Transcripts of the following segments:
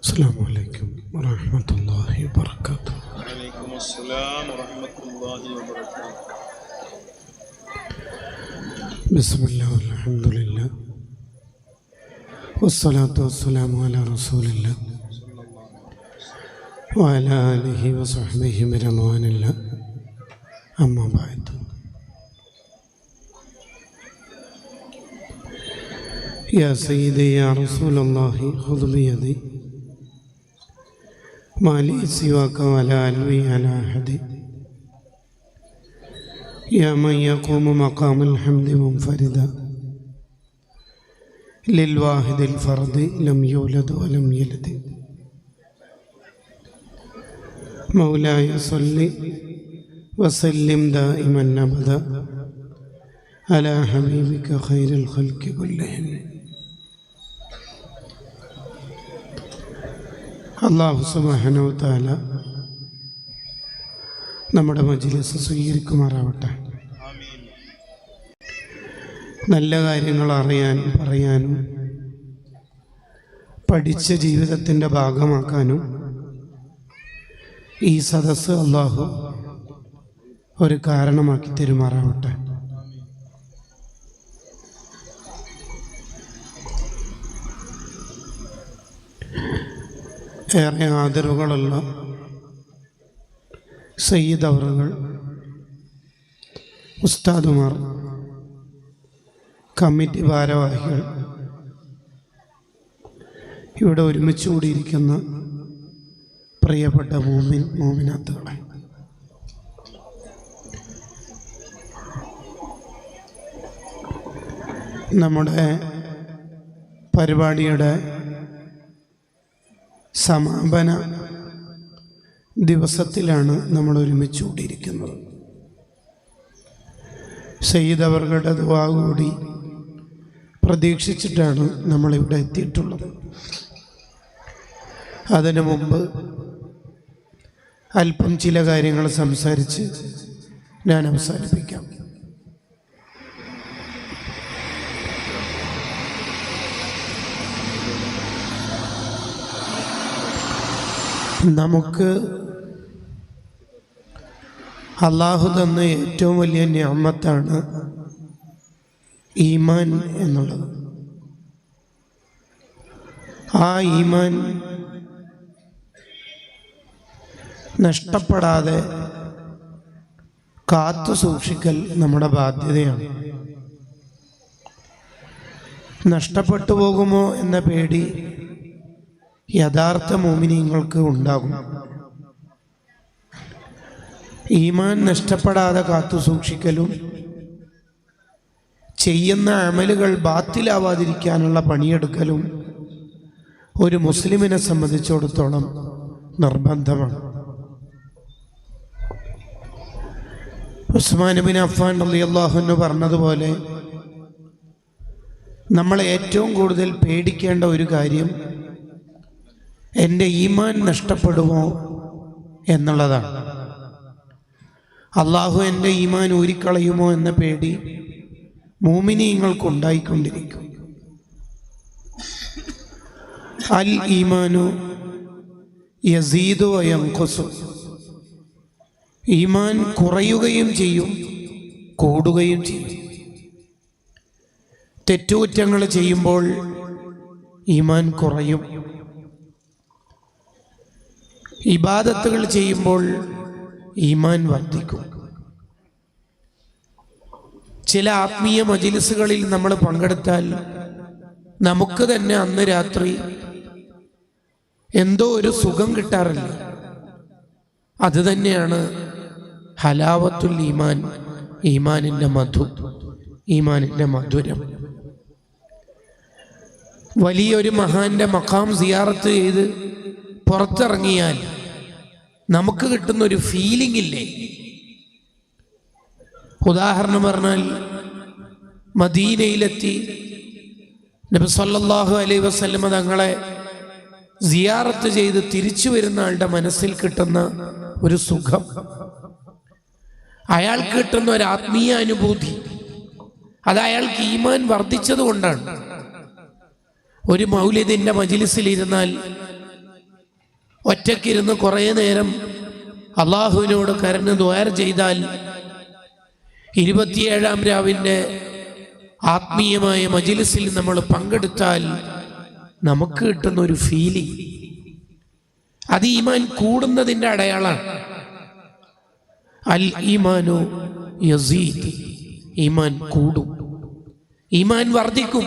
السلام عليكم ورحمة الله وبركاته. وعليكم السلام ورحمة الله وبركاته. بسم الله والحمد لله والصلاة والسلام على رسول الله وعلى آله وصحبه برضوان الله. أما بعد، يا سيدي يا رسول الله خذ بيدي ما لي سواك ولا ألوي على أحد، يا من يقوم مقام الحمد منفردا للواحد الفرد لم يولد ولم يلد. مولاي صل وسلم دائما أبدا على حبيبك خير الخلق كلهم. അല്ലാഹു സുബ്ഹാനഹു വ തആല നമ്മുടെ മജ്‌ലിസ് സ്വീകരിക്കുമാറാവട്ടെ. നല്ല കാര്യങ്ങൾ അറിയാനും പറയാനും പഠിച്ച ജീവിതത്തിൻ്റെ ഭാഗമാക്കാനും ഈ സദസ്സ് അല്ലാഹു ഒരു കാരണമാക്കി തരുമാറാവട്ടെ. ഏറെ ആദരവുകളുള്ള സയ്യിദ് അവറുകൾ, ഉസ്താദുമാർ, കമ്മിറ്റി ഭാരവാഹികൾ, ഇവിടെ ഒരുമിച്ച് കൂടിയിരിക്കുന്ന പ്രിയപ്പെട്ട മോമിനാത്തുകളെ, നമ്മുടെ പരിപാടിയുടെ സമാപന ദിവസത്തിലാണ് നമ്മൾ ഒരുമിച്ച് കൂടിയിരിക്കുന്നത്. സയ്യിദ് അവറുകളുടെ ദുആ കൂടി പ്രതീക്ഷിച്ചിട്ടാണ് നമ്മളിവിടെ എത്തിയിട്ടുള്ളത്. അതിനു മുമ്പ് അല്പം ചില കാര്യങ്ങൾ സംസാരിച്ച് ഞാൻ അവസാനിപ്പിക്കാം. നമുക്ക് അല്ലാഹു തന്ന ഏറ്റവും വലിയ നിഅമത്താണ് ഈമാൻ എന്നുള്ളത്. ആ ഈമാൻ നഷ്ടപ്പെടാതെ കാത്തു സൂക്ഷിക്കൽ നമ്മുടെ ബാധ്യതയാണ്. നഷ്ടപ്പെട്ടു പോകുമോ എന്ന പേടി യഥാർത്ഥ മുഅ്മിനീങ്ങൾക്ക് ഉണ്ടാകും. ഈമാൻ നഷ്ടപ്പെടാതെ കാത്തു സൂക്ഷിക്കലും ചെയ്യുന്ന അമലുകൾ ബാത്തിലാവാതിരിക്കാനുള്ള പണിയെടുക്കലും ഒരു മുസ്ലിമിനെ സംബന്ധിച്ചിടത്തോളം നിർബന്ധമാണ്. ഉസ്മാൻ ഇബ്നു അഫ്ഫാൻ റളിയല്ലാഹു അൻഹു പറഞ്ഞതുപോലെ നമ്മൾ ഏറ്റവും കൂടുതൽ പേടിക്കേണ്ട ഒരു കാര്യം എൻ്റെ ഈമാൻ നഷ്ടപ്പെടുമോ എന്നുള്ളതാണ്. അള്ളാഹു എൻ്റെ ഈമാൻ ഊരിക്കളയുമോ എന്ന പേടി മുഅ്മിനീങ്ങൾക്കുണ്ടായിക്കൊണ്ടിരിക്കും. അൽ ഈമാനു യസീദു വയൻഖുസു, ഈമാൻ കുറയുകയും ചെയ്യും കൂടുകയും ചെയ്യും. തെറ്റുകുറ്റങ്ങൾ ചെയ്യുമ്പോൾ ഈമാൻ കുറയും, ഇബാദത്തുകൾ ചെയ്യുമ്പോൾ ഈമാൻ വർദ്ധിക്കും. ചില ആത്മീയ മജ്‌ലിസുകളിൽ നമ്മൾ പങ്കെടുത്താൽ നമുക്ക് തന്നെ അന്ന് രാത്രി എന്തോ ഒരു സുഖം കിട്ടാറില്ല. അത് തന്നെയാണ് ഹലാവത്തുൽ ഈമാൻ, ഈമാനിൻ്റെ മധു, ഈമാനിൻ്റെ മധുരം. വലിയൊരു മഹാന്റെ മഖാം സിയാറത്ത് ചെയ്ത് പുറത്തിറങ്ങിയാൽ നമുക്ക് കിട്ടുന്ന ഒരു ഫീലിംഗ് ഇല്ലേ? ഉദാഹരണം പറഞ്ഞാൽ, മദീനയിലെത്തി നബി സല്ലല്ലാഹു അലൈഹി വസല്ലം തങ്ങളെ സിയാറത്ത് ചെയ്ത് തിരിച്ചു വരുന്ന ആളുടെ മനസ്സിൽ കിട്ടുന്ന ഒരു സുഖം, അയാൾക്ക് കിട്ടുന്ന ഒരു ആത്മീയ അനുഭൂതി, അത് അയാൾക്ക് ഈമാൻ വർദ്ധിച്ചത് കൊണ്ടാണ്. ഒരു മൗലിദിന്റെ മജ്‌ലിസിൽ ഇരുന്നാൽ ഒറ്റയ്ക്കിരുന്ന് കുറേ നേരം അള്ളാഹുവിനോട് കരഞ്ഞ് ദുആ ചെയ്താൽ 27-ാം രാവിൻ്റെ ആത്മീയമായ മജ്‌ലിസിൽ നമ്മൾ പങ്കെടുത്താൽ നമുക്ക് കിട്ടുന്ന ഒരു ഫീലിംഗ്, അത് ഈമാൻ കൂടുന്നതിൻ്റെ അടയാളാണ്. അൽ ഈമാനു യസീദ്, ഈമാൻ കൂടും, ഈമാൻ വർദ്ധിക്കും.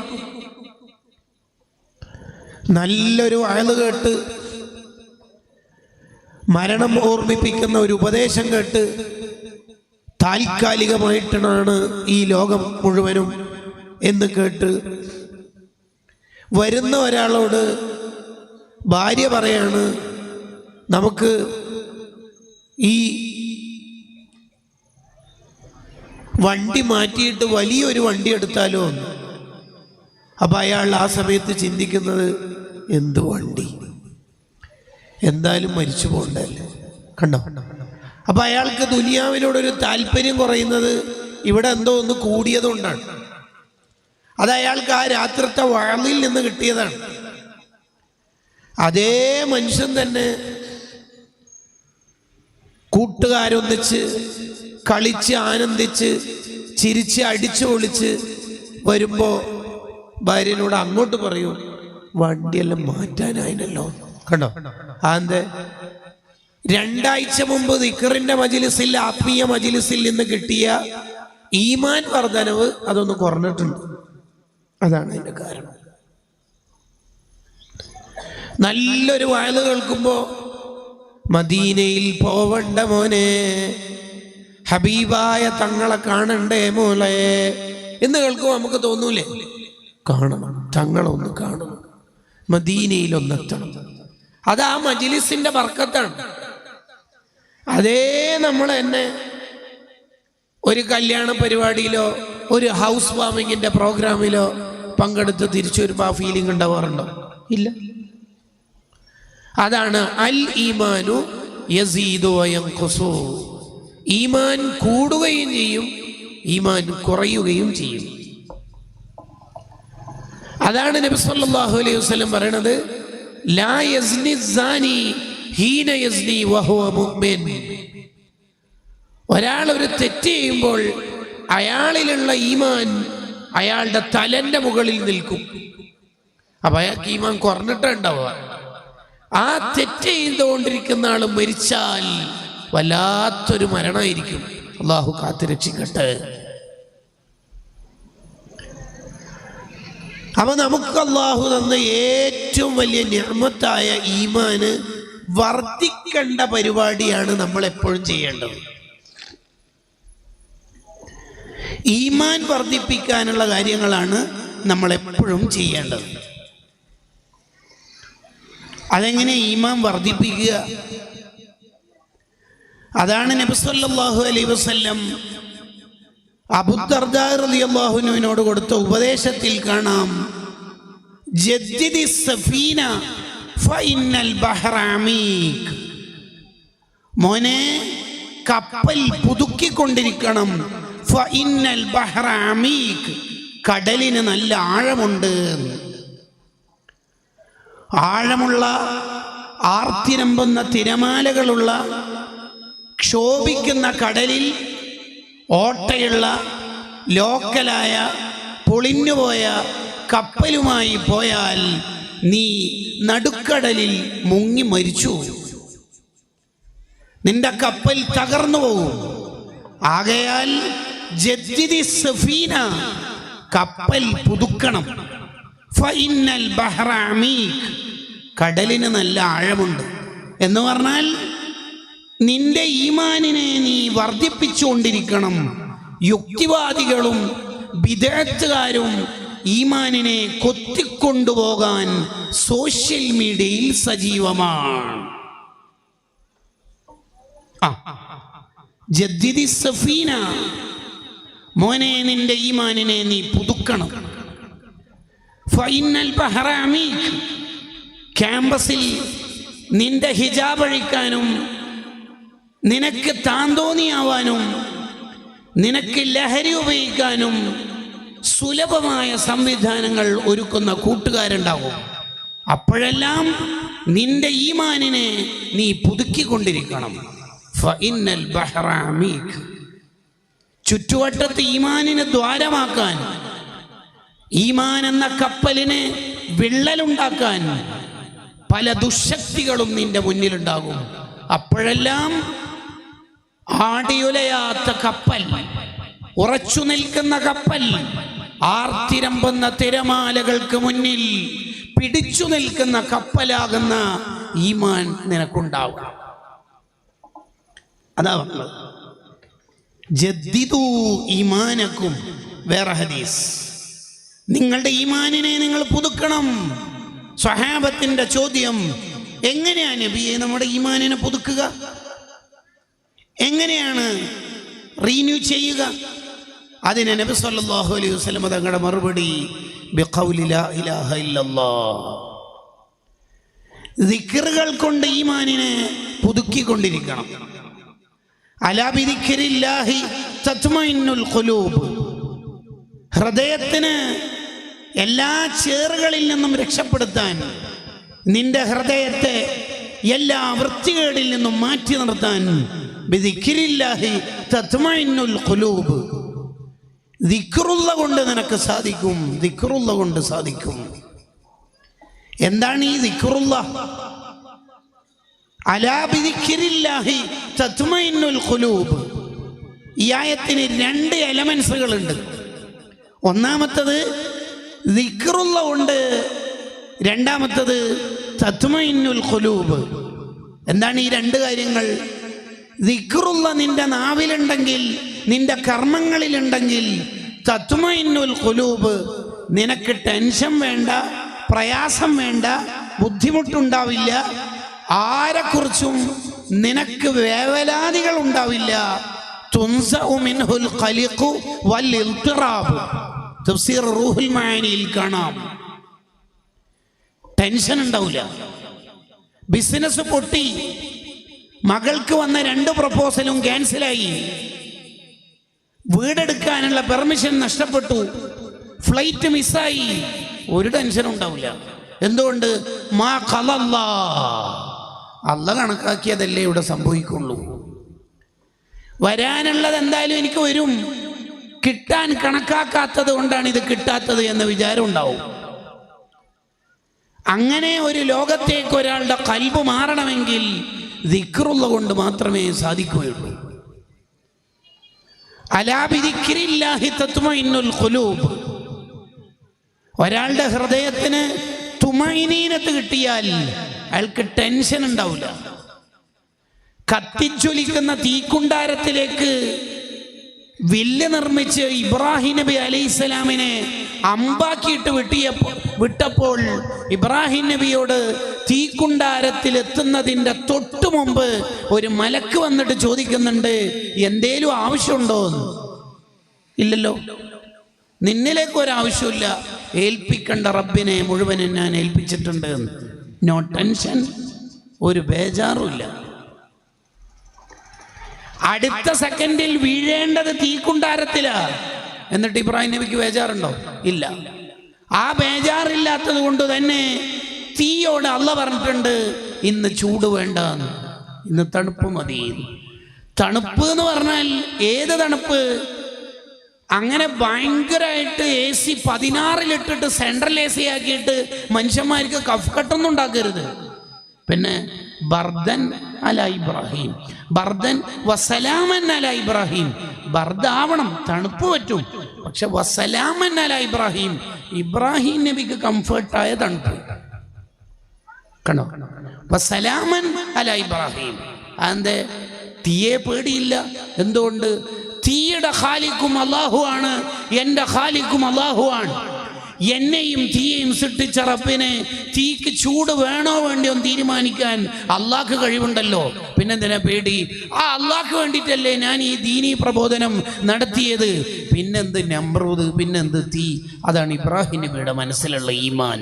നല്ലൊരു വഅള് കേട്ട്, മരണം ഓർമ്മിപ്പിക്കുന്ന ഒരു ഉപദേശം കേട്ട് താൽക്കാലികമായിട്ടാണ് ഈ ലോകം മുഴുവനും എന്ന് കേട്ട് വരുന്ന ഒരാളോട് ഭാര്യ പറയാണ്, നമുക്ക് ഈ വണ്ടി മാറ്റിയിട്ട് വലിയൊരു വണ്ടി എടുത്താലോ എന്ന്. അപ്പം അയാൾ ആ സമയത്ത് ചിന്തിക്കുന്നത്, എന്ത് വണ്ടി, എന്തായാലും മരിച്ചു പോകണ്ടല്ലേ. കണ്ടോ? അപ്പം അയാൾക്ക് ദുനിയാവിനോടൊരു താല്പര്യം കുറയുന്നത് ഇവിടെ എന്തോ ഒന്ന് കൂടിയതുകൊണ്ടാണ്. അത് അയാൾക്ക് ആ രാത്രിത്തെ വഅളിൽ നിന്ന് കിട്ടിയതാണ്. അതേ മനുഷ്യൻ തന്നെ കൂട്ടുകാരൊന്നിച്ച് കളിച്ച് ആനന്ദിച്ച് ചിരിച്ച് അടിച്ചു പൊളിച്ച് വരുമ്പോൾ ഭാര്യനോട് അങ്ങോട്ട് പറയും, വണ്ടിയെല്ലാം മാറ്റാനായിനല്ലോ. കണ്ടോ? അതെന്ത്? 2 ആഴ്ച മുമ്പ് ദിക്റിന്റെ മജ്‌ലിസിൽ, ആത്മീയ മജ്‌ലിസിൽ നിന്ന് കിട്ടിയ ഈമാൻ വർധനവ് അതൊന്ന് കുറഞ്ഞിട്ടുണ്ട്. അതാണ് അതിന്റെ കാരണം. നല്ലൊരു വഅള് കേൾക്കുമ്പോ മദീനയിൽ പോവണ്ട മോനെ, ഹബീബായ തങ്ങളെ കാണണ്ടേ മോളെ എന്ന് കേൾക്കുമ്പോൾ നമുക്ക് തോന്നൂലേ, കാണണം, തങ്ങളൊന്ന് കാണണം, മദീനയിലൊന്നെത്തണം. അത് ആ മജ്‌ലിസിന്റെ ബർക്കത്താണ്. അതേ നമ്മൾ തന്നെ ഒരു കല്യാണ പരിപാടിയിലോ ഒരു ഹൗസ് വാമിങ്ങിന്റെ പ്രോഗ്രാമിലോ പങ്കെടുത്ത് തിരിച്ചു വരുമ്പോൾ ആ ഫീലിംഗ് ഉണ്ടാവാറുണ്ടോ? ഇല്ല. അതാണ് അൽ ഈമാനു യസീദു വയൻഖുസു. ഈമാൻ കൂടുകയും ചെയ്യും, ഈമാൻ കുറയുകയും ചെയ്യും. അതാണ് നബി സല്ലല്ലാഹു അലൈഹി വസല്ലം പറയണത്, ലാ യസ്നി സാനി ഹീന യസ്നി വഹുവ മുഅ്മിൻ. ഒരാൾ ഒരു തെറ്റ് ചെയ്യുമ്പോൾ അയാളിലുള്ള ഈമാൻ അയാളുടെ തലന്റെ മുകളിൽ നിൽക്കും. അപ്പൊ അയാൾക്ക് ഈമാൻ കുറഞ്ഞിട്ടുണ്ടാവുക. ആ തെറ്റ് ചെയ്തുകൊണ്ടിരിക്കുന്ന ആൾ മരിച്ചാൽ വല്ലാത്തൊരു മരണമായിരിക്കും. അള്ളാഹു കാത്തുരക്ഷിക്കട്ടെ. അപ്പൊ നമുക്ക് അള്ളാഹു തന്ന ഏറ്റവും വലിയ നിഅമത്തായ ഈമാന് വർദ്ധിക്കേണ്ട പരിപാടിയാണ് നമ്മൾ എപ്പോഴും ചെയ്യേണ്ടത്. ഈമാൻ വർദ്ധിപ്പിക്കാനുള്ള കാര്യങ്ങളാണ് നമ്മൾ എപ്പോഴും ചെയ്യേണ്ടത്. അതെങ്ങനെ ഈമാൻ വർദ്ധിപ്പിക്കുക? അതാണ് നബി സല്ലല്ലാഹു അലൈഹി വസല്ലം അബൂദർദാ റളിയല്ലാഹു അൻഹുവിനോട് കൊടുത്ത ഉപദേശത്തിൽ കാണാം, ജദ്ദിദി സഫീന ഫഇന്നൽ ബഹ്റ അമീഖ്. മോനെ, കപ്പൽ പുതുക്കിക്കൊണ്ടിരിക്കണം. ഫഇന്നൽ ബഹ്റ അമീഖ്, കടലിന് നല്ല ആഴമുണ്ട്. ആഴമുള്ള, ആർത്തിരമ്പുന്ന തിരമാലകളുള്ള, ക്ഷോഭിക്കുന്ന കടലിൽ ഓട്ടയുള്ള, ലോക്കലായ, പൊളിഞ്ഞുപോയ കപ്പലുമായി പോയാൽ നീ നടുക്കടലിൽ മുങ്ങി മരിച്ചു, നിന്റെ കപ്പൽ തകർന്നു പോകും. ആകയാൽ ജദ്ദിദി സഫീന, കപ്പൽ പുതുക്കണം. ഫഇന്നൽ ബഹ്റ അമീഖ്, കടലിന് നല്ല ആഴമുണ്ട്. എന്ന് പറഞ്ഞാൽ നിന്റെ ഈമാനിനെ നീ വർദ്ധിപ്പിച്ചുകൊണ്ടിരിക്കണം. യുക്തിവാദികളും ബിദ്അത്തുകാരും ഈമാനിനെ കൊത്തിക്കൊണ്ടുപോകാൻ സോഷ്യൽ മീഡിയയിൽ സജീവമാണ്. ജദ്ദിദി സഫീന, മോനെ, നിന്റെ ഈമാനിനെ നീ പുതുക്കണം. ഫഇന്നൽ ബഹ്റ അമീഖ്, ക്യാമ്പസിൽ നിന്റെ ഹിജാബ് അഴിക്കാനും നിനക്ക് താന്തോന്നിയാവാനും നിനക്ക് ലഹരി ഉപയോഗിക്കാനും സുലഭമായ സംവിധാനങ്ങൾ ഒരുക്കുന്ന കൂട്ടുകാരുണ്ടാവും. അപ്പോഴെല്ലാം നിന്റെ ഈമാനിനെ നീ പുതുക്കിക്കൊണ്ടിരിക്കണം. ഫഇന്നൽ ബഹ്റ അമീഖ്. ചുറ്റുവട്ടത്ത് ഈമാനിനെ ദ്വാരമാക്കാൻ, ഈമാൻ എന്ന കപ്പലിന് വിള്ളലുണ്ടാക്കാൻ പല ദുശക്തികളും നിന്റെ മുന്നിലുണ്ടാകും. അപ്പോഴെല്ലാം ആടിയുലയാത്ത കപ്പൽ, ഉറച്ചു നിൽക്കുന്ന കപ്പൽ, ആർത്തിരമ്പുന്ന തിരമാലകൾക്ക് മുന്നിൽ പിടിച്ചു നിൽക്കുന്ന കപ്പലാകുന്ന ഈമാൻ നിനക്കുണ്ടാവും. അതാ പറഞ്ഞത് ജദ്ദിദു ഈമാനക്കും. വേറെ ഹദീസ്, നിങ്ങളുടെ ഈമാനിനെ നിങ്ങൾ പുതുക്കണം. സ്വഹാബത്തിന്റെ ചോദ്യം, എങ്ങനെയാ നബിയെ നമ്മുടെ ഈമാനിനെ പുതുക്കുക? എങ്ങനെയാണ് റീന്യൂ ചെയ്യുക? അതിന് നബി സല്ലല്ലാഹു അലൈഹി വസല്ലം തങ്ങളുടെ മറുപടി, ബിഖൗലി ലാ ഇലാഹ ഇല്ലല്ലാഹ്. ദിക്റുകൾ കൊണ്ട് ഈമാനിനെ പുതുക്കിക്കൊണ്ടിരിക്കണം. അലാ ബിദിക്രില്ലാഹി തത്മഇന്നുൽ ഖുലൂബ്. ഹൃദയത്തിന് എല്ലാ ചേറുകളിൽ നിന്നും രക്ഷപ്പെടുത്താൻ, നിന്റെ ഹൃദയത്തെ എല്ലാ വൃത്തികേടിൽ നിന്നും മാറ്റി നിർത്താൻ, ബിദിക്രില്ലാഹി തത്മഇന്നുൽ ഖുലൂബ്. ദിക്റുള്ള കൊണ്ട് നിനക്ക് സാധിക്കും. ദിക്റുള്ള കൊണ്ട് സാധിക്കും. എന്താണ് ഈ ദിക്റുള്ള? അലാ ബിദിക്രില്ലാഹി തത്മഇന്നുൽ ഖുലൂബ്. ഈ ആയത്തിന് 2 എലമെന്റ്സുകളുണ്ട്. ഒന്നാമത്തത് ദിക്റുള്ള കൊണ്ട്, രണ്ടാമത്തത് തത്മഇന്നുൽ ഖുലൂബ്. എന്താണ് ഈ 2 കാര്യങ്ങൾ? ദിക്റുള്ള നിന്റെ നാവിലുണ്ടെങ്കിൽ, നിന്റെ കർമ്മങ്ങളിലുണ്ടെങ്കിൽ, തത്മഇന്നുൽ ഖുലൂബ്, നിനക്ക് ടെൻഷൻ വേണ്ട, പ്രയാസം വേണ്ട, ബുദ്ധിമുട്ടുണ്ടാവില്ല, ആരെക്കുറിച്ചും നിനക്ക് വേവലാതികൾ ഉണ്ടാവില്ല. തുൻസഉ മിൻഹുൽ ഖലിഖു വൽ ഇൽതിറാബ്. തഫ്സീർ റൂഹുൽ മആനിയിൽ കാണാം. ടെൻഷൻ ഉണ്ടാവില്ല. ബിസിനസ് പൊട്ടി, മകൾക്ക് വന്ന 2 പ്രപ്പോസലും ക്യാൻസലായി, വീടെടുക്കാനുള്ള പെർമിഷൻ നഷ്ടപ്പെട്ടു, ഫ്ലൈറ്റ് മിസ്സായി, ഒരു ടെൻഷൻ ഉണ്ടാവില്ല. എന്തുകൊണ്ട്? മാ ഖലല്ലാ, അല്ലാഹ് കണക്കാക്കിയതല്ലേ ഇവിടെ സംഭവിക്കുള്ളൂ. വരാനുള്ളത് എന്തായാലും എനിക്ക് വരും, കിട്ടാൻ കണക്കാക്കാത്തത് കൊണ്ടാണ് ഇത് കിട്ടാത്തത് എന്ന വിചാരം ഉണ്ടാവും. അങ്ങനെ ഒരു ലോകത്തേക്ക് ഒരാളുടെ ഖൽബ് മാറണമെങ്കിൽ ദിക്റുള്ള കൊണ്ട് മാത്രമേ സാധിക്കുകയുള്ളൂ. അലാ ബിദിക്രില്ലാഹി തത്മഇന്നുൽ ഖുലൂബ്. ഒരാളുടെ ഹൃദയത്തിന് തുമഇനീനത്ത് കിട്ടിയാൽ അയാൾക്ക് ടെൻഷൻ ഉണ്ടാവില്ല. കത്തിജ്വലിക്കുന്ന തീക്കുണ്ടാരത്തിലേക്ക് വില്ല് നിർമ്മിച്ച് ഇബ്രാഹിം നബി അലൈഹിസ്സലാമിനെ അമ്പാക്കിയിട്ട് വിട്ടപ്പോൾ ഇബ്രാഹിം നബിയോട് തീക്കുണ്ടാരത്തിൽ എത്തുന്നതിൻ്റെ തൊട്ടു മുമ്പ് ഒരു മലക്ക് വന്നിട്ട് ചോദിക്കുന്നുണ്ട്, എന്തേലും ആവശ്യമുണ്ടോ? ഇല്ലല്ലോ, നിന്നിലേക്ക് ഒരാവശ്യമില്ല, ഏൽപ്പിക്കേണ്ട റബ്ബിനെ മുഴുവനും ഞാൻ ഏൽപ്പിച്ചിട്ടുണ്ട്. നോ ടെൻഷൻ, ഒരു ബേജാറുമില്ല. അടുത്ത സെക്കൻഡിൽ വീഴേണ്ടത് തീക്കുണ്ടാരത്തിലാ. എന്നിട്ട് ഇബ്രാഹിം നബിക്ക് ബേജാറുണ്ടോ? ഇല്ല. ആ ബേജാറില്ലാത്തത് കൊണ്ട് തന്നെ തീയോട് അല്ലാഹ് പറഞ്ഞിട്ടുണ്ട്, ഇന്ന് ചൂട് വേണ്ട, ഇന്ന് തണുപ്പ് മതി. തണുപ്പ് എന്ന് പറഞ്ഞാൽ ഏത് തണുപ്പ്? അങ്ങനെ ഭയങ്കരമായിട്ട് AC 16 സെൻട്രൽ AC ആക്കിയിട്ട് മനുഷ്യന്മാർക്ക് കഫ് കട്ടൊന്നും ഉണ്ടാക്കരുത്. പിന്നെ ബർദൻ അല ഇബ്രാഹിം, ബർദൻ വസലാമൻ അല ഇബ്രാഹിം. ബർദാവണം, തണുപ്പ് പറ്റും, പക്ഷെ വസലാമൻ അല ഇബ്രാഹിം, ഇബ്രാഹിം നബിക്ക് കംഫർട്ടായ തണുപ്പ്. കണ്ടോ? വസലാമൻ അല ഇബ്രാഹിം. അതെന്തേ? തീയെ പേടിയില്ല. എന്തുകൊണ്ട്? തീയുടെ ഖാലിഖും അല്ലാഹു ആണ്, എൻ്റെ ഖാലിഖും അല്ലാഹു ആണ്. എന്നെയും തീയെയും സൃഷ്ടിച്ച റബ്ബിനെ തീക്ക് ചൂട് വേണോ വേണ്ടിയോ തീരുമാനിക്കാൻ അള്ളാഹ്ക്ക് കഴിവുണ്ടല്ലോ. പിന്നെന്തിനാ പേടി? ആ അള്ളാഹ്ക്ക് വേണ്ടിയിട്ടല്ലേ ഞാൻ ഈ ദീനീ പ്രബോധനം നടത്തിയത്. പിന്നെന്ത് നമ്രൂദ്, പിന്നെന്ത് തീ? അതാണ് ഇബ്രാഹിം നബിയുടെ മനസ്സിലുള്ള ഈമാൻ.